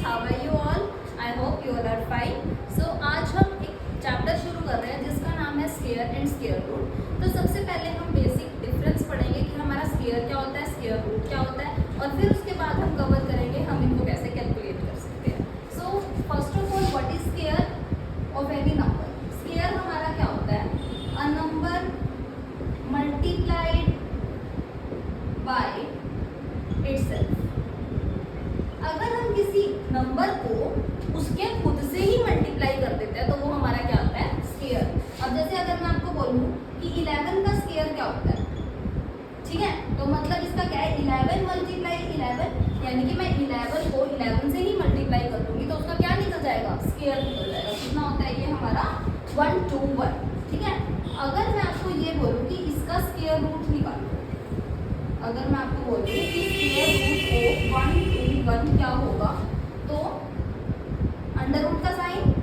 How are you all? I hope you all are fine. So आज हम एक chapter शुरू कर रहे हैं जिसका नाम है स्क्वायर एंड स्क्वायर रूट। तो सबसे पहले हम बेसिक डिफरेंस पढ़ेंगे कि हमारा स्क्वायर क्या होता है, स्क्वायर रूट क्या होता है, और फिर उसके बाद हम कवर करेंगे हम इनको कैसे कैलकुलेट कर सकते हैं। So first of all, what is square of any number? Square हमारा क्या होता है? A number multiplied by itself. अगर हम किसी नंबर को उसके खुद से ही मल्टीप्लाई कर देते हैं तो वो हमारा क्या होता है? स्क्वायर। अब जैसे अगर मैं आपको बोलूं कि 11 का स्क्वायर क्या होता है, ठीक है, तो मतलब इसका क्या है? 11 मल्टीप्लाई 11, यानी कि मैं 11 को 11 से ही मल्टीप्लाई कर दूंगी तो उसका क्या निकल जाएगा? स्क्वायर निकल जाएगा। कितना होता है ये हमारा? 121, ठीक है। अगर मैं आपको ये बोलूं कि इसका स्क्वायर रूट निकालो, अगर मैं आपको बोलूं कि स्क्वायर रूट ऑफ 121 क्या होगा, तो अंडर रूट का साइन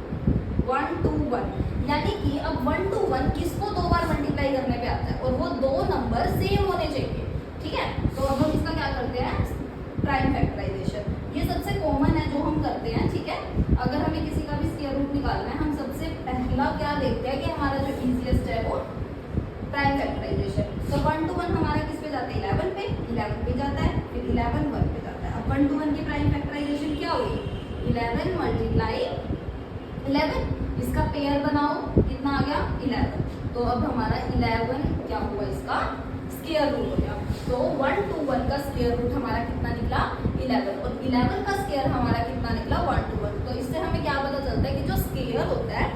121, यानी कि अब 121 किसको दो बार मल्टीप्लाई करने पे आता है, और वो दो नंबर सेम होने चाहिए, ठीक है। तो अब हम इसका क्या करते हैं? Prime factorization. ये सबसे कॉमन है जो हम करते हैं, ठीक है। अगर हमें किसी का भी स्क्वायर रूट निकालना है, हम सबसे पहला क्या देखते हैं कि हमारा जो इजीएस्ट है वो प्राइम फैक्टराइजेशन। तो 1 to 1 हमारा किस पे जाता है? 11 पे, 11 पे जाता है, फिर 11 1 पे जाता है। अब 1 to 1 की प्राइम फैक्टराइजेशन क्या होगी? 11 मल्टीप्लाई 11, इसका पेयर बनाओ, कितना आ गया? 11। तो अब हमारा 11 क्या हुआ? इसका स्क्वायर रूट हो गया। तो 1 to 1 का स्क्वायर रूट हमारा कितना निकला? 11, और 11 का स्क्वायर हमारा कितना निकला? 1 to 1। तो इससे हमें क्या पता चलता है कि जो स्क्वायर होता है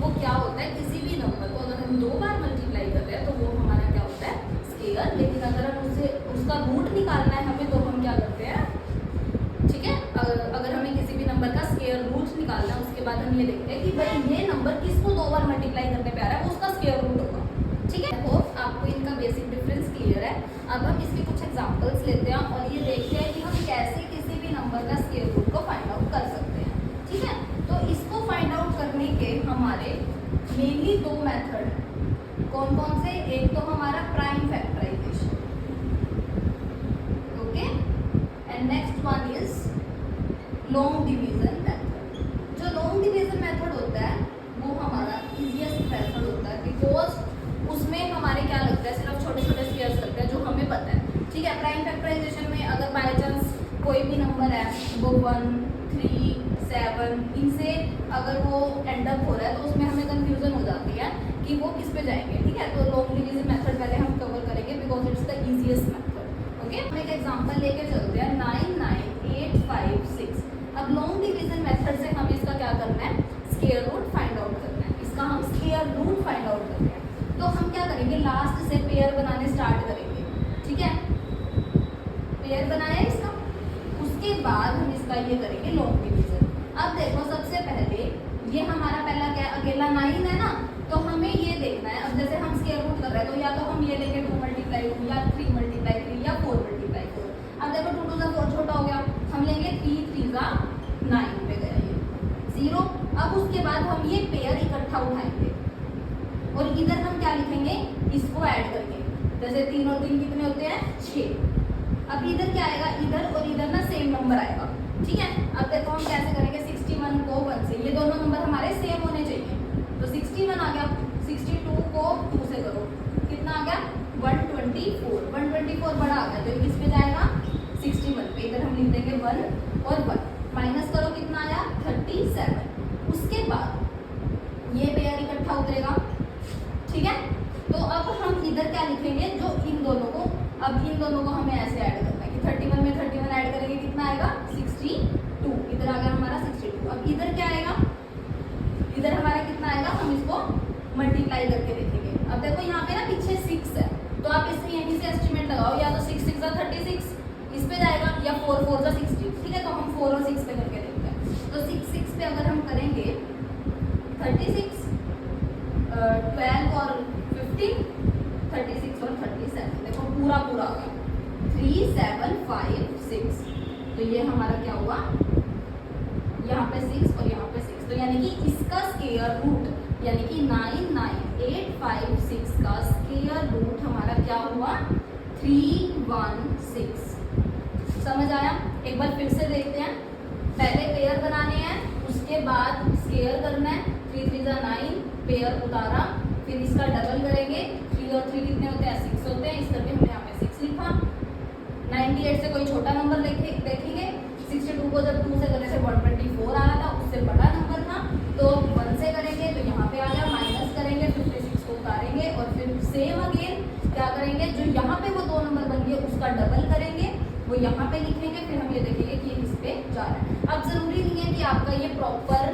वो क्या होता है? किसी भी नंबर को अगर हम दो बार मल्टीप्लाई कर रहे हैं तो वो हमारा क्या होता है? स्क्वायर। लेकिन अगर हम उससे उसका रूट निकालना है हमें, तो हम क्या करते हैं, ठीक है। अगर हमें किसी भी नंबर का स्क्वायर रूट निकालना है, उसके बाद हम ये देखते हैं कि भाई ये नंबर किसको दो बार मल्टीप्लाई करने पे आ रहा है, वो उसका स्क्वायर रूट होगा, ठीक है। होप आपको इनका बेसिक डिफरेंस क्लियर है। अब हम इसके कुछ एग्जांपल्स लेते हैं और ये देखते हैं कि हम कैसे किसी भी नंबर का स्क्वायर रूट को फाइंड आउट कर सकते हैं, ठीक है। तो इसको फाइंड आउट करने के हमारे मेनली दो मेथड कौन कौन से? एक तो हमारा prime factorization, okay, and next one is long division method. जो लॉन्ग डिवीजन मेथड होता है वो हमारा इजीएस्ट मेथड होता है, बिकॉज उसमें हमारे क्या लगता है? सिर्फ छोटे छोटे स्क्वायर्स लगते हैं जो हमें पता है, ठीक है। प्राइम फैक्टराइजेशन में अगर बाय चांस कोई भी नंबर है, वो 1 3 7, इनसे अगर वो एंड अप हो रहा है तो उसमें हमें कंफ्यूजन हो जाती है कि वो किस पे जाएंगे, ठीक है। तो लॉन्ग डिवीजन मेथड पहले हम कवर करेंगे because it's the easiest method, okay. हम एक एग्जांपल लेके चलते हैं, 9 9 8 5 6। अब लॉन्ग डिवीजन मेथड से हमें इसका क्या करना है? स्क्वायर रूट फाइंड आउट करना है। इसका हम स्क्वायर रूट फाइंड आउट करते हैं, तो हम क्या करेंगे? लास्ट से पेयर बनाने स्टार्ट करेंगे, ठीक है। पेयर बनाया इसका, उसके बाद हम इसका ये करेंगे लॉन्ग डिवीजन। अब देखो, सबसे पहले ये हमारा पहला क्या है? अकेला 9 है ना, तो हमें ये देखना है। अब जैसे हम स्क्वायर रूट कर रहे हैं तो या तो हम ये लेंगे 2 मल्टीप्लाई 2, या 3 मल्टीप्लाई 3, या 4 मल्टीप्लाई 4। अब देखो 2 2 4 छोटा हो गया, हम लेंगे 3 3 का 9 पे गया ये 0। अब उसके बाद हम ये पेयर इकट्ठा उठाएंगे और इधर हम क्या लिखेंगे? इसको ऐड करके, जैसे 3 और 3 कितने होते हैं? 6। अब इधर क्या आएगा? इधर और इधर ना सेम नंबर आएगा, ठीक है। अब देखो हम कैसे करेंगे? 61 को 1 से, ये दोनों नंबर हमारे सेम होने चाहिए, तो 61 आ गया। 62 को 2 से करो, कितना आ गया? 124। 124 बड़ा आ गया तो किस पे जाएगा? 61 पे। इधर हम लिख देंगे 1 और 1, माइनस करो, कितना आया? 37। उसके बाद ये पेयर इकट्ठा उतरेगा, ठीक है। तो अब हम इधर क्या लिखेंगे? जो इन दोनों को, अब इन दोनों को हमें ऐसे ऐड करना है कि 31 में 31 ऐड करेंगे, कितना आएगा? 62। इधर आ गया हमारा 62। अब इधर क्या आएगा? इधर हमारा कितना आएगा? हम इसको मल्टीप्लाई करके देखेंगे। अब देखो यहाँ पे ना पीछे 6 है, तो आप इसमें यहीं से एस्टिमेट लगाओ, या तो 6 6 36 इस पे जाएगा, या 4 4 60, ठीक है। तो हम 4 और 6 पे करके देखते हैं। तो 6 6 पे अगर हम करेंगे 36, 12 और 15, 36 और 37, देखो पूरा पूरा आ गया 3 7 5 6। तो ये हमारा क्या हुआ? यहाँ पे 6 और यहाँ पे 6, तो यानी कि इसका स्क्वायर रूट, यानी कि 9 9 8 5 6 का स्क्वायर रूट हमारा क्या हुआ? 316। समझ आया? एक बार फिर से देखते हैं। पहले पेयर बाद स्केयर करना है, 3 3 जा 9, पेयर उतारा, फिर इसका डबल करेंगे, 3 और 3 कितने होते हैं 6 होते हैं, इस करके हमने यहाँ पे 6 लिखा। 98 से कोई छोटा नंबर देखेंगे, 62 को जब 2 से करने से 124 आ रहा था, उससे बड़ा नंबर था, तो 1 से करेंगे तो यहाँ पे आ गया, माइनस करेंगे, 56 को उतारेंगे और फिर सेम अगेन क्या करेंगे, जो यहाँ पे वो 2 नंबर बन गए उसका डबल करेंगे, वो यहाँ पे लिखेंगे, फिर हम ये देखेंगे कि इस पे जा रहा है। अब जरूरी नहीं है कि आपका ये प्रॉपर,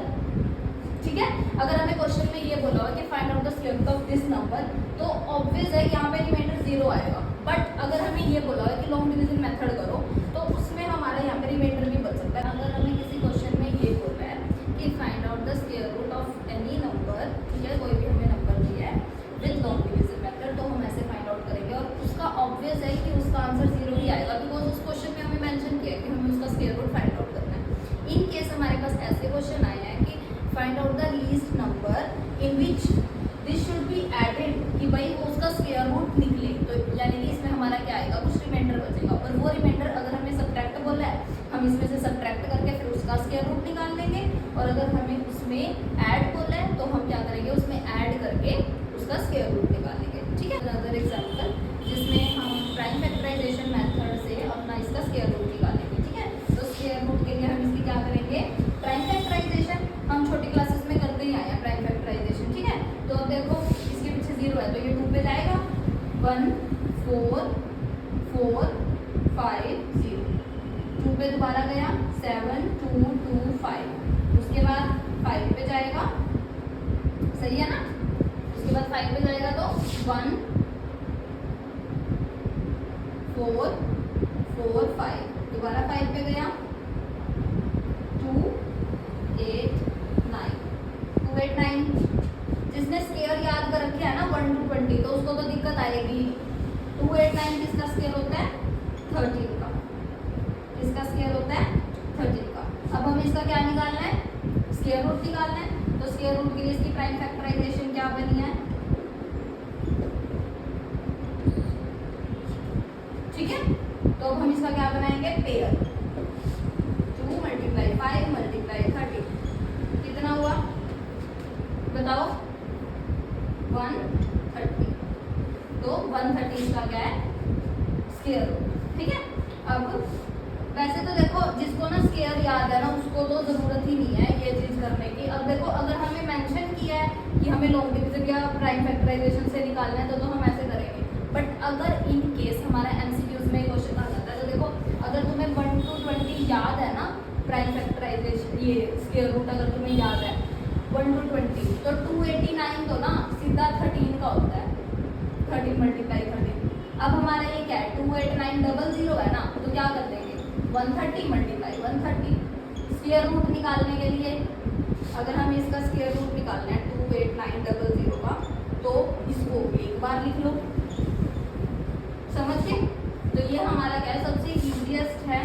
ठीक है, अगर हमें क्वेश्चन में ये बोला हो कि find out the square root of this number, तो ऑब्वियस है यहाँ पे रिमाइंडर 0 आएगा। बट अगर हमें ये बोला हो कि लॉन्ग डिवीजन मेथड करो, तो उसमें हमारा यहाँ पे रिमाइंडर भी बच सकता है। अगर हमें किसी क्वेश्चन में ये बोल रहा है कि find out the square root of any number, ठीक है, कोई भी हमें नंबर दिया है विद लॉन्ग डिवीजन मेथड, तो हम ऐसे फाइंड आउट करेंगे और उसका ऑब्वियस है कि उसका आंसर 0 ही आएगा, बिकॉज उस क्वेश्चन में हमें मेंशन किया है कि हमें उसका स्क्वायर रूट फाइंड आउट करना है। इन केस हमारे पास ऐसे क्वेश्चन आए हैं कि find out the least number in which this should be added, कि भाई वो उसका स्क्वायर रूट निकले, तो यानी कि इसमें हमारा क्या आएगा, कुछ रिमाइंडर बचेगा, और वो रिमाइंडर अगर हमें सब्ट्रैक्ट बोला है, हम इसमें से सब्ट्रैक्ट करके फिर उसका स्क्वायर रूट निकाल लेंगे, और अगर हमें उसमें ऐड बोला है तो हम क्या करेंगे, उसमें ऐड करके उसका स्क्वायर रूट निकाल लेंगे। ठीक है, अनदर एग्जांपल जिसमें हम प्राइम फैक्टराइजेशन मेथड से अपना इसका स्क्वायर रूट निकालेंगे। ठीक है, तो स्क्वायर रूट के लिए हम इसकी क्या करेंगे, प्राइम फैक्टराइजेशन हम छोटी क्लासेस में करते ही आए हैं प्राइम फैक्टराइजेशन। ठीक है, तो अब देखो इसके पीछे 0 है तो ये 2 पे जाएगा, 1 4 4 5 0, 2 पे दोबारा गया 7 2 2 5, उसके बाद 5 पे जाएगा, सही है ना, उसके बाद 5 पे जाएगा तो 1 4 4 5, दोबारा 5 पे गया 2 8 9, 2 8 9। जिसने स्केयर याद कर रखे है ना 1 to 20, तो उसको तो दिक्कत आएगी। 2 8 9 किसका स्केयर होता है, 13 का, इसका स्केयर होता है 13 का। अब हमें इसका क्या निकालना है, स्केयर रूट निकालना है, तो स्केयर रूट के लिए इसकी प्राइम फैक्टराइजेशन क्या बनी है, ठीक है, तो अब हम इसका क्या बनाएंगे, पेयर, 2 × 5 × 30, कितना हुआ बताओ, 130, तो 130 इसका क्या है, स्केयर रूट। ठीक है, अब वैसे तो देखो जिसको ना स्केयर याद है ना उसको तो ज़रूरत ही नहीं है ये चीज़ करने की। अब देखो अगर हमें मेंशन किया है कि हमें लॉन्ग डिवीजन या प्राइम फैक्टराइजेशन से निकालना है तो हम ऐसे करेंगे। बट अगर इन केस हमारा MCQs में क्वेश्चन आ जाता है तो देखो अगर तुम्हें 1 to 20 याद है ना प्राइम फैक्टराइजेशन, ये स्केयर रूट अगर तुम्हें याद है 1 to 20, तो 289 तो ना सीधा 13 का होता है, 13 × 13। अब हमारा ये क्या है, 289 00 है ना, तो क्या कर देंगे 130 × 130। स्क्वायर रूट निकालने के लिए अगर हमें इसका स्क्वायर रूट निकालना है 289 00 का, तो इसको एक बार लिख लो, समझ गए। तो ये हमारा क्या है, सबसे इजीएस्ट है,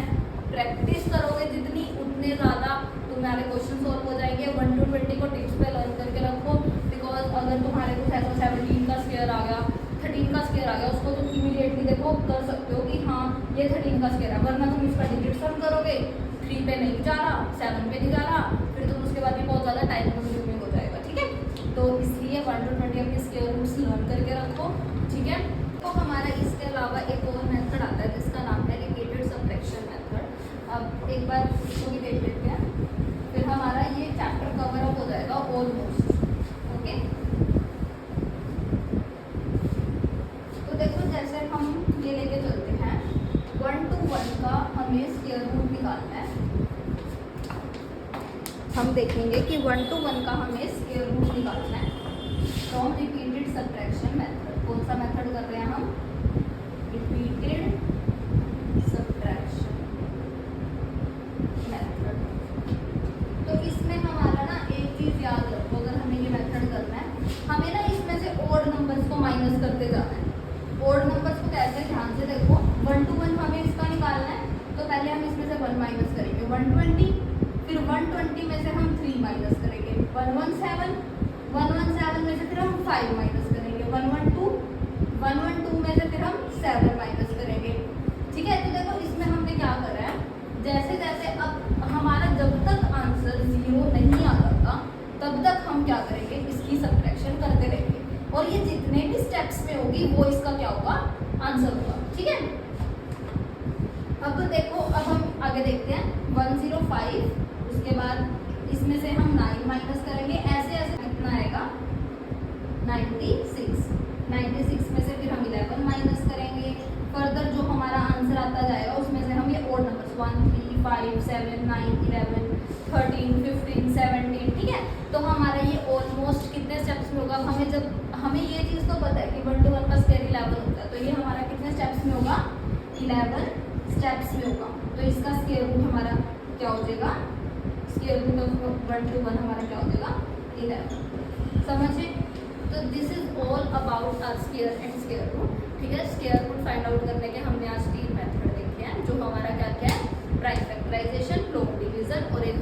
प्रैक्टिस करोगे जितनी उतने ज़्यादा तुम्हारे क्वेश्चन सॉल्व हो जाएंगे। 1 to 20 को टिप्स पे लर्न करके रखो, बिकॉज अगर तुम्हारे कुछ ऐसा 17 का स्क्वायर आ गया, 13 का स्क्वायर आ गया, उसको तुम इमीडिएटली देखो कर सकते हो कि हाँ ये 13 का स्क्वायर है, वरना तुम इसका डिजिट सम करोगे 3 पे नहीं जा रहा, 7 पे नहीं जा रहा, फिर तुम उसके बाद भी बहुत ज़्यादा टाइम कंज्यूमिंग हो जाएगा। ठीक है, तो इसलिए 1 to 20 अपने स्क्वायर रूट्स लर्न करके रखो। ठीक है, तो हमारा इसके अलावा एक और मेथड आता है जिसका नाम है रिपीटेड सबट्रैक्शन मेथड। अब एक बार इसको भी देख लेते हैं, फिर हमारा ये चैप्टर कवर अप हो जाएगा ऑलमोस्ट। ओके, तो देखो जैसे हम ये लेके चलते हैं 1 to 1 का हमें स्क्वायर रूट निकालना है। हम देखेंगे कि 1 to 1 का हमें स्क्वायर रूट निकालना है फ्रॉम रिपीटेड सबट्रैक्शन मेथड। कौन सा मेथड कर रहे हैं हम, रिपीटेड सबट्रैक्शन मेथड। तो इसमें हमारा ना एक चीज़ याद रखो, अगर हमें ये मेथड करना है हमें ना इसमें से ओड नंबर्स को माइनस करते जाना है। ओड नंबर्स को कैसे, ध्यान से देखो, 1 to 1 हमें इसका निकालना है, तो पहले हम इसमें से 1 माइनस करेंगे 120, फिर 120 में से हम 3 माइनस करेंगे 117, 117 में से फिर हम 5 माइनस करेंगे 112, 112 में से फिर हम 7 माइनस करेंगे। ठीक है, तो देखो इसमें हमने क्या करा है, जैसे जैसे अब हमारा जब तक आंसर 0 नहीं आता तब तक हम क्या करेंगे, इसकी सब्ट्रैक्शन करते रहेंगे और ये जितने भी स्टेप्स में होगी वो इसका क्या होगा, आंसर होगा। ठीक है, अब देखो, अब हम आगे देखते हैं 105, उसके बाद इसमें से हम 9 माइनस करेंगे, ऐसे ऐसे कितना आएगा 96, 96 में से फिर हम 11 माइनस करेंगे। फर्दर जो हमारा आंसर आता जाएगा उसमें से हम ये ओड नंबर्स 1 3 5 7 9 11 13 15 17, ठीक है। तो हमारा ये ऑलमोस्ट कितने स्टेप्स में होगा, हमें जब हमें ये चीज़ तो पता है कि 1 to 1 का स्क्वायर 11 होता है, तो ये हमारा कितने स्टेप्स में होगा, 11 स्टेप्स में होगा। तो इसका स्क्वायर रूट हमारा क्या हो जाएगा, स्क्वायर रूट ऑफ 1 to 1 हमारा क्या हो जाएगा, 11। समझे? तो this is all about our square and square root. ठीक है, स्क्वायर रूट फाइंड आउट करने के हमने आज 3 मेथड देखे हैं, जो हमारा क्या क्या है, प्राइम फैक्टराइजेशन, लॉन्ग डिवीजन और एक